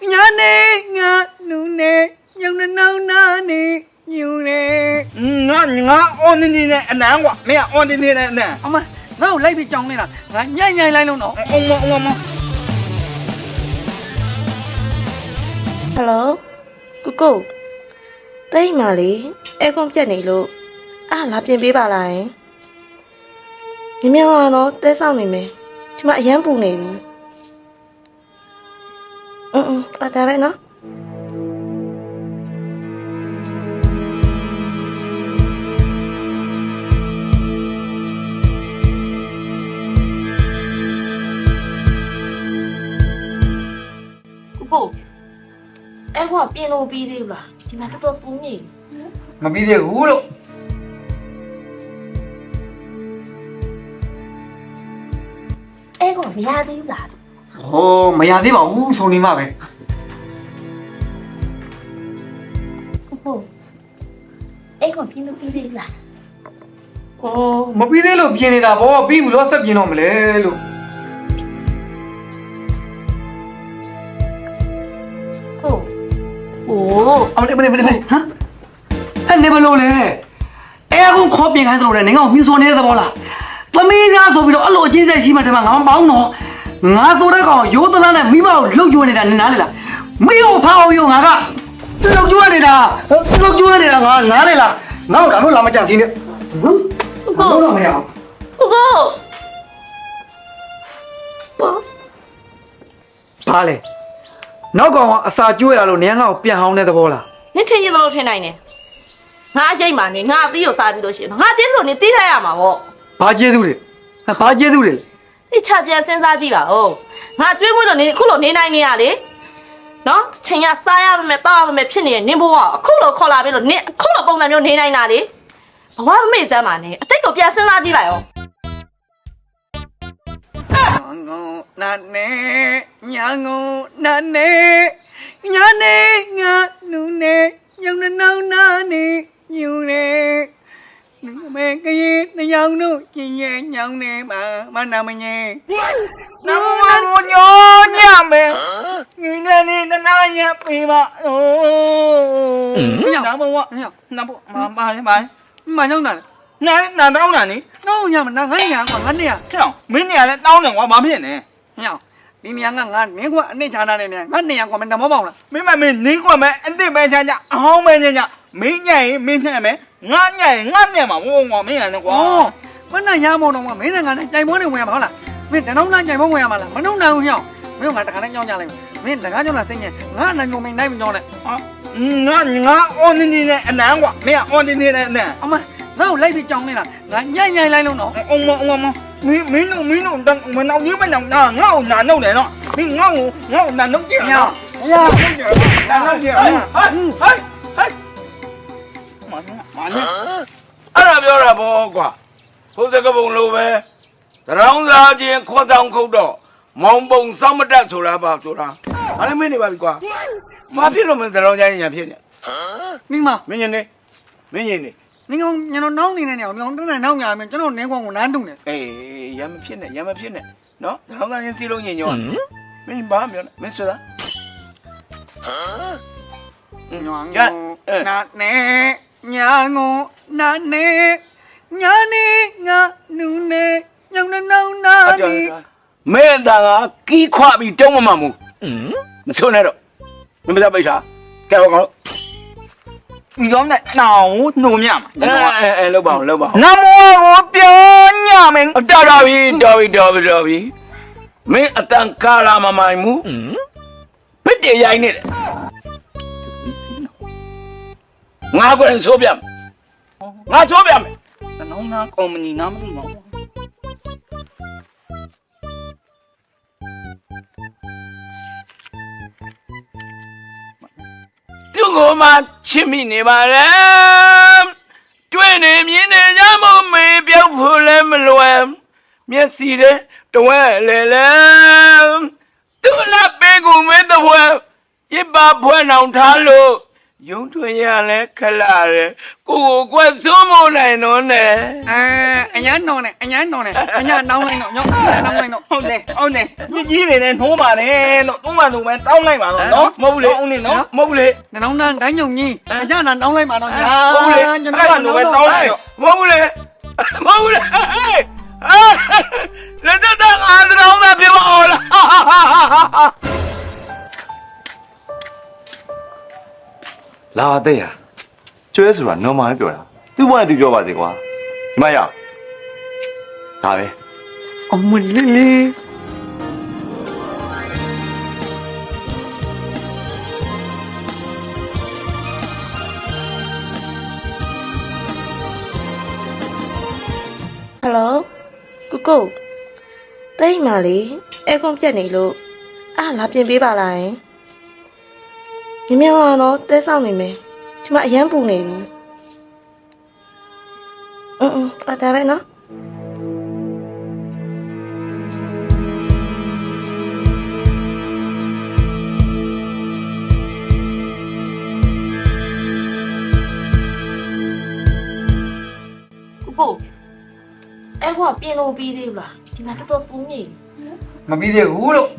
nhane ngã nụ nè nhung nè nâu na nè nhiều nè ngã ôn đi nè anh nè mẹ ôn đi nè nè ông ơi ngã lấy bị chồng này nè ngã nhai nhai lấy luôn nó ông Hello, cô, đây mà lý, em không chạy này luôn, làm chuyện bí bà lại,你没有nó tới sau này mày, chứ mà em buồn này mi, ở đây vậy nó. Cô, em không piano bi đi là, chỉ mà tôi bún nhỉ. mà bây giờ hú luôn Em còn nhà đi là. ồ mày ăn đi bảo hú số đi mà vậy Cô, em còn piano bi đi là. ồ mà bây giờ lúc gì này đã bỏ bị một lỗ sập gì nó mà lấy luôn Cô, ồ, ông đây hả anh này bao lâu này em cũng khó biến cái rồi này ngọc như số này là bao là tôi mới ra số bị đó lộ trên dây chỉ mà thằng ngắm báo nó ngã số đấy còn yếu tôi này mấy bao lúc chua này là nã này là mấy ông phao yêu ngã cả lúc chua này là ngã này là ngã đã nó làm mà chẳng gì nữa cô, nó mày à cô, ba này nó còn sao chui là luôn nè ngọc biến hỏng này là bao là nên thế như thế này nè. Ngã dây mà nè, ngã tí ở xa đi đâu chứ, ngã dây rồi nè tí thay à mà bộ. ba chế du đấy Đi chặt tiền xem ra gì là ngã chuyên mua rồi nè, khúc lỗ nè này nè à đấy. Nó, chính nhà sai à mẹ to mẹ phiền nè, nè bố à, khúc lỗ khó là bên lỗ nè, khúc lỗ bông làm nhau nè này nè đấy. Bảo mấy giờ mà nè, tích cực tiền xem ra gì lại ngô nè nhà ngô nè nhà nè ngã nụ nè nhung nè nâu na nè nhiều nè mẹ cái gì nó nhau nụ chỉ nhẹ nhau nè mà nào mà nhẹ nó nhớ nhà mẹ người này đi nó nói nhà bị mà nằm bộ nằm bộ mà nhau nè nè đau nè ní đâu nhà mình đang ngay nhà còn ngắn nè thấy không mấy nhà này đau nè quá bám hiện nè nhau đi nhà ngắn mấy quả nên chả này nè ngắn nè còn mình đâm bóng nè mấy mà mình ní qua mẹ anh tìm mẹ cha nhá không mẹ nhà mấy nhảy mẹ ngán nhảy mà ngon ngon mấy nhà này quá vẫn là nhà một đồng mà mấy thằng này chạy muốn đi ngoài bảo là mình để nấu chạy muốn ngoài mà là mình nấu nào nhau mấy ông thằng này nhau nhà này mình thằng nhau là sinh nhỉ ngã là nhau mình đây mình nhau này ngã ôn đi nè anh nè quá mẹ ôn đi nè nè ông ơi nó lấy bị chồng này là ngã nhai lấy luôn nó ông mấy nó đang mà nấu như mấy nòng ngáo là nấu để nó mấy ngáo là nấu chè nhau nấu chè mà nháအဲ့ဒါပြောတာပေါ့ကွာဘုဇကပုံလိုပဲသရောင်းစားခြင်းခေါ်ဆောင်ခုတ်တော့မောင်ပုံစောင့်မတက်ဆိုတာပါဆိုတာဘာလဲမင်းနေပါပြီကွာမဖြစ်လို့မင်းသရောင်းကြရင်ညာဖြစ်နေ mình mà မင်းရင်နေမင်းရင်နေ mình không nhà nó nấu này nè mình cái này nấu nhà mình cho nó nén qua một nán đúng này အေးရမ်းမဖြစ်နဲ့နော်သရောင်းစားခြင်းစီးလုံးညင်ညောမင်းဘာပြောလဲမင်းဆိုတာ nà nè nhà ngô nà nè nhà nè ngã nụ nè nhung nè nâu na nè မင်းအတန်ကကီးခွပြီးတုံးမမှန်ဘူးမဆိုးနဲ့တော့မင်းမသားပိတ်တာကဲဟောကော nhóm này nào nổ nhả mà လောက်ပါအောင် nam mô biểu nhà mình တော်ပြီမင်းအတန်ကာလာမမိုင်ဘူးဘစ်တရိုင်းနေတယ်ငါကိုယ်ဆိုးပြငါဆိုးပြမယ် nấu na còn mình nhìn nó mới nấu သူ့ကိုမှချစ်မိနေပါလေတွေ့နေမြင်နေကြမမေးပြောက်ဖို့လည်းမလွယ်မျက်စီတဲ့တဝဲလေလေသူ့လက်ပေးကိုမဲတဝဲရစ်ပါဖွဲနောင်ထားလို့ ရုံးထွင်ရလဲခလာတယ်ကိုကွက်စိုးမနိုင်တော့နဲ့ အညာနော်နဲ့အညာနော်နဲ့အညာနောင်းလိုက်တော့ညောင်းနောင်းလိုက်တော့ ဟုတ်တယ်မြစ်ကြီးတွေနဲ့နှိုးပါတယ်လို့သုံးမှန်သူပဲတောင်းလိုက်ပါတော့နော် မဟုတ်လေ ဦးနေနော် မဟုတ်လေ နှောင်းတန်းဒိုင်းညုံကြီးအညာနာနောင်းလိုက်ပါတော့ညာ ဟုတ်လေအဲ့ဒါလိုပဲတောင်းလိုက်တော့ မဟုတ်လေမဟုတ်လေလက်တော့ငါတော့မပြောပါလား လာတဲ့ရကျွဲဆိုတာနော်မလေးပြောတာသူ့ဘဝနဲ့သူပြောပါစေကွာဒီမရဒါပဲ အမလေးလေး ဟယ်လိုကိုကိုတိတ်မာလေအဲကွန်ပြက်နေလို့လာပြင်ပေးပါလားယင်မြန်လာတော့တဲဆောင်နေမယ်ဒီမှာအရန်ပူနေပြီပါတာပဲနော်ကိုအဲကွန်ပြင်လို့ပြီးသေးဘူးလားဒီမှာတော်တော်ပူနေပြီ မပြီးသေးဘူးလို့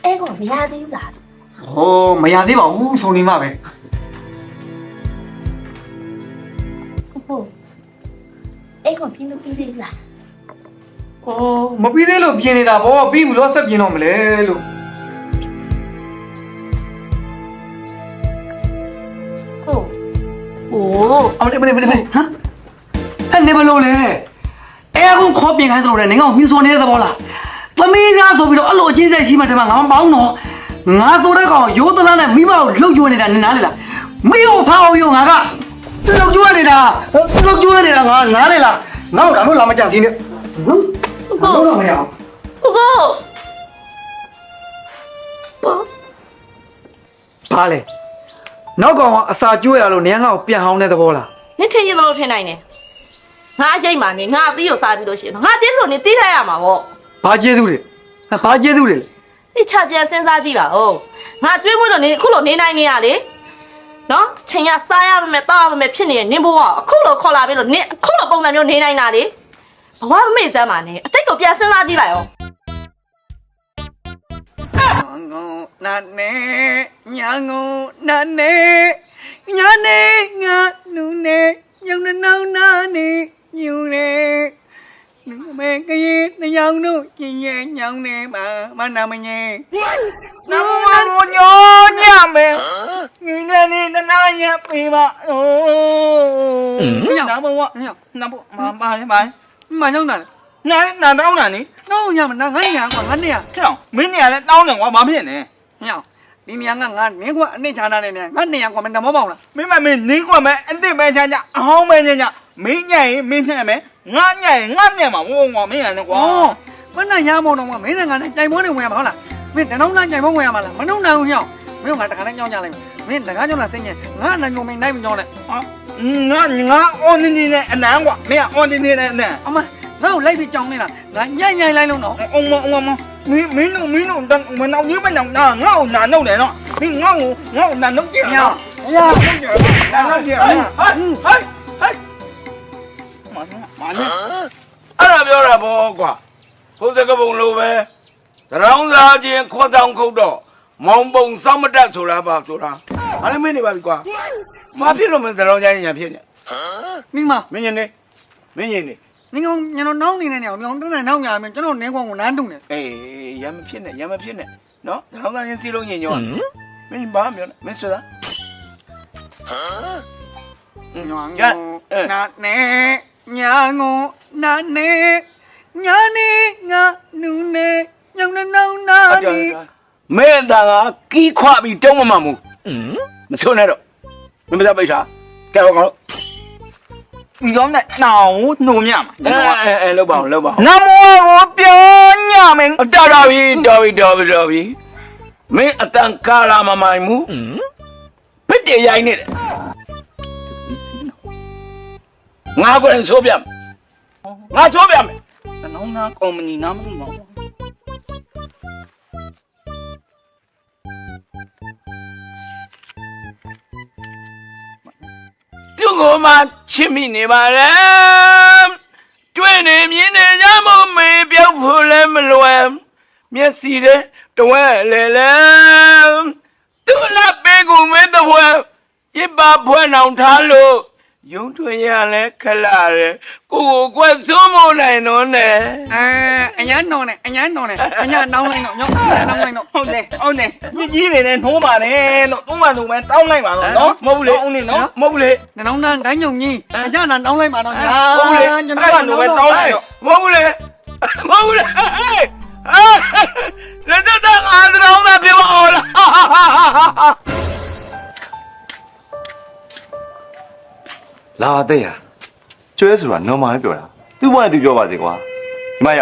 အဲကွန်မရသေးဘူးလား ဟောမရသေးပါဘူးဆုံနေမှာပဲ ကိုအဲကွန်ပြင်လို့ပြီးသေးဘူးလား ဟောမပြီးသေးလို့ပြင်နေတာဗောပြီးဘူးလို့ဆက်ပြင်တော့မလဲလို့ ကိုဟို အောင်လေမလေးဟမ်အဲ့နေဘလို့လဲအဲအခုခေါ်ပြင်ခိုင်းသလိုလဲနေကောင်မြူစောနေတဲ့သဘောလားသမီးသားဆိုပြီးတော့အဲ့လိုအချင်းစိတ်ရှိမှတည်းမှာငါမပေါင်းတော့ငါဆိုတဲ့ကောင်ရိုးသလားနဲ့မိမကိုလှုပ်ကျွေးနေတာနင်နားလေလားမိကိုဖောက်အောင်ရောငါကလှုပ်ကျွေးနေတာငါနားလေလားငါ့ကိုဒါလို့လာမကြံစည်းနဲ့ဟမ်တော့မရအောင် ကိုဘာလဲနောက်ကောင်ကအစာကျွေးရလို့နေငါ့ကိုပြန်ဟောင်းတဲ့သဘောလား နင်ထင်ရင်တော့ထင်နိုင်တယ်ငါရိတ်မှနေငါအသီးကိုစားပြီးလို့ရှိရင်ငါကျေးဇူးနေတီးလိုက်ရမှာပေါ့ ဘာကျေးဇူးလဲဘာကျေးဇူးလဲ ဒီချပြန်စဉ်းစားကြည့်ပါဦးငါကျွေးမွေးလို့နေအခုလိုနေနိုင်နေရလေနော်ချိန်ရစားရမယ်တောက်ရမယ်ဖြစ်နေတဲ့နင်ဘဝအခုလိုခေါ်လာပြီးလို့နင်အခုလိုပုံစံမျိုးနေနိုင်တာလေဘဝမမေ့စမ်းပါနဲ့အတိတ်ကိုပြန်စဉ်းစားကြည့်လိုက်ရော ငုံနာနေညာငုံနာနေညာနေငါနူနေညောင်းနောင်နာနေညူနေနူမဲကရင်နှယောင်တို့ကျင်ရဲ့ညောင်းနေမှာမနာမငယ် နမမိုးညောညမယ်ငင်းကနေနနာရပေးပါနမဝနမပါပါ မညောင်းတာ နာတောင်းတာနိ တော့ညမနာငါညာကွာငါနေရ ဟဲ့မင်းနေရလဲတောင်းတယ်ကွာဘာဖြစ်နေ ညောင်းဒီနေရာငါနင်းကွာအနှစ်ချာနာနေနေငါနေရကွာမနမောပေါင်လား မင်းမနေကွာမဲအစ်စ်ပဲချာချာအဟောင်းပဲချာချာမင်းညံ့ရင်မင်းညံ့မယ်ငါညံ့ရင်ငါညံ့မှာဝုံဝါမင်းရတယ်ကွာ မနာရမောင်းတော့မင်းနဲ့ငါနဲ့ကြိုင်မွန်းနေဝင်ရမှာဟုတ်လားမင်းတနောင်းနာကြိုင်မွန်းဝင်ရမှာလားမနှုံနိုင်ဘူးညောင်းမင်းကတခါနဲ့ညောင်းကြလိုက်မင်းတကားကြောင့်လားစိတ်ညက်ငါအနညုံမင်းနိုင်မညောင်းနဲ့ ငါအော်နေနေနဲ့အနံကွာမင်းအော်နေနေနဲ့အနံ အမငါ့ကိုလိုက်ပြီးကြောင်းနေတာငါညံ့လိုက်လုံးတော့ အောင်မမင်းတို့တန်းမနောက်ကြီးမနောက်ငါ့ကိုနာနှုတ်တယ်နော်မင်းငါ့ကိုနာနှုတ်ကြည့် ညော နော် င်းရ နာနှုတ်ကြည့်ဟိုမန အဲ့ဒါပြောတာပေါ့ကွာကိုယ်စကပုံလိုပဲတရောင်းစားခြင်းခေါ်ဆောင်ခုတ်တော့မောင်ပုံစောင့်မတက်ဆိုတာပါဆိုတာဘာလဲမင်းနေပါပြီကွာမဖြစ်လို့မင်းတရောင်းကြရင်ညာဖြစ်နေ မိမ မင်းရင်နေမင်းရင်နေ နင်ကောင်ညတော့နောင်းနေနေညောင်းတန်းနောင်းညာမင်းကျွန်တော်နင်းကောင်ကိုနန်းတုံနေ အေးရမဖြစ်နဲ့ရမဖြစ်နဲ့နော်တရောင်းစားခြင်းစီလုံးညင်ညောမင်းဘာမှမပြောနဲ့မင်းဆိုတာ ညောင်းနာနေညာငုံနာနေညာနေငါနူနေညောင်းနောင်းနာနေ မင်းအတန်ကကီးခွပြီးတုံးမမှမူမဆိုးနဲ့တော့မင်းမစားပိတ်ထားကဲဟောကော ရောနဲ့နောင်နှုံမြမှာ အဲလောက်ပါအောင်လောက်ပါအောင် နမောကိုပြောညမယ် တော်ပြီမင်းအတန်ကာလာမမိုင်မူပစ်တယ်ရိုင်းနေတယ်ငါကိုယ်ဆိုးပြမယ်ငါဆိုးပြမယ် တနောင်းနာကုမ္ပဏီနာမသိပါဘူး ကိုမှချစ်မိနေပါရဲ့တွေ့နေမြင်နေကြမို့မေပြောက်ဖို့လည်းမလွယ်မျက်စီတဲ့တဝဲလေလေသူ့လက်ပေကူမဲတဝဲရစ်ပါဖွဲ့နောင်ထားလို့ယုံထွေရလဲခလာတယ်ကိုကွက်စိုးမနိုင်တော့နဲ့ အညာနောင်းနေအညာနောင်းနေအညာနောင်းလိုက်တော့ညောင်းနောင်းလိုက်တော့ဟုတ်တယ်မြစ်ကြီးတွေနဲ့နှိုးပါနဲ့လို့ဥမ္မာသူပဲတောင်းလိုက်ပါတော့နော် မဟုတ်ဘူးလေ အောင်နေနော် မဟုတ်ဘူးလေ နှောင်းနှန်းတိုင်းညုံကြီးအညာနာတောင်းလိုက်ပါတော့ညာ မဟုတ်ဘူးလေ ကျွန်တော်ကလူပဲတောင်းလိုက်တော့ မဟုတ်ဘူးလေမဟုတ်ဘူးလေလက်တော့ငါတောင်းတာပြောပါဦးလား လာတဲ့ရကျွဲဆိုတာ normal ပြောတာသူ့ဘဝနဲ့သူပြောပါစေကွာဒီမရ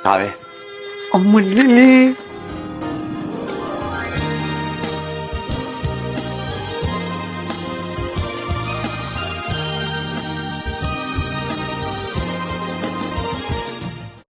ဒါပဲ အမလေး